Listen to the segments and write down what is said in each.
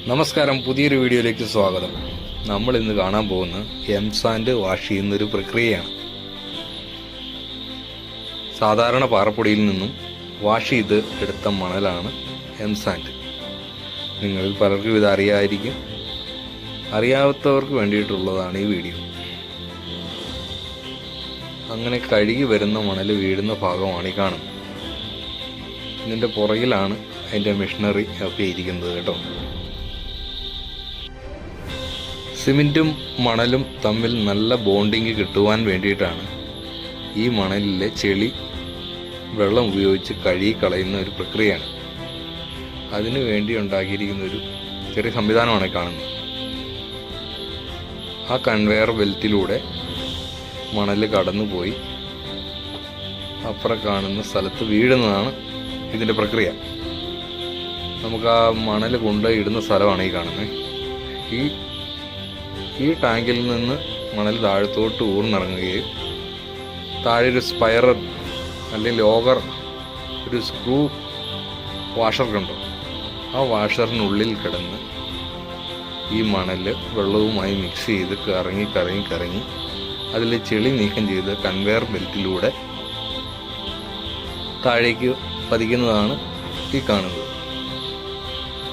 നമസ്കാരം, പുതിയൊരു വീഡിയോയിലേക്ക് സ്വാഗതം. നമ്മൾ ഇന്ന് കാണാൻ പോകുന്ന എംസാൻഡ് വാഷ് ചെയ്യുന്നൊരു പ്രക്രിയയാണ്. സാധാരണ പാറപ്പൊടിയിൽ നിന്നും വാഷ് ചെയ്ത് എടുത്ത മണലാണ് എംസാൻഡ്. നിങ്ങളിൽ പലർക്കും ഇത് അറിയാമായിരിക്കും. അറിയാത്തവർക്ക് വേണ്ടിയിട്ടുള്ളതാണ് ഈ വീഡിയോ. അങ്ങനെ കഴുകി വരുന്ന മണൽ വീഴുന്ന ഭാഗമാണ് ഈ കാണുന്നത്. ഇതിൻ്റെ പുറകിലാണ് അതിൻ്റെ മെഷീനറി ഒക്കെ ഇരിക്കുന്നത് കേട്ടോ. സിമെൻറ്റും മണലും തമ്മിൽ നല്ല ബോണ്ടിങ് കിട്ടുവാൻ വേണ്ടിയിട്ടാണ് ഈ മണലിലെ ചെളി വെള്ളം ഉപയോഗിച്ച് കഴുകി കളയുന്ന ഒരു പ്രക്രിയയാണ്. അതിനു വേണ്ടി ഉണ്ടാക്കിയിരിക്കുന്ന ഒരു ചെറിയ സംവിധാനമാണ് കാണുന്നത്. ആ കൺവെയർ ബെൽറ്റിലൂടെ മണൽ കടന്നുപോയി അപ്പുറം കാണുന്ന സ്ഥലത്ത് വീഴുന്നതാണ് ഇതിൻ്റെ പ്രക്രിയ. നമുക്ക് ആ മണൽ കൊണ്ടുപോയി ഇടുന്ന സ്ഥലമാണ് ഈ കാണുന്നത്. ഈ ടാങ്കിൽ നിന്ന് മണൽ താഴത്തോട്ട് ഊർന്നിറങ്ങുകയും താഴെ ഒരു സ്പൈറൽ അല്ലെങ്കിൽ ലോഗർ, ഒരു സ്ക്രൂ വാഷർ കണ്ടോ, ആ വാഷറിനുള്ളിൽ കിടന്ന് ഈ മണൽ വെള്ളവുമായി മിക്സ് ചെയ്ത് കറങ്ങി അതിൽ ചെളി നീക്കം ചെയ്ത് കൺവെയർ ബെൽറ്റിലൂടെ താഴേക്ക് പതിക്കുന്നതാണ് ഈ കാണുന്നത്.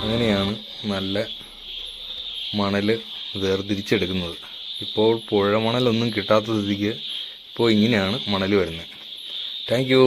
അങ്ങനെയാണ് നല്ല മണൽ വേർതിരിച്ചെടുക്കുന്നത്. ഇപ്പോൾ പുഴ മണലൊന്നും കിട്ടാത്ത സ്ഥിതിക്ക് ഇപ്പോൾ ഇങ്ങനെയാണ് മണൽ വരുന്നത്. Thank you.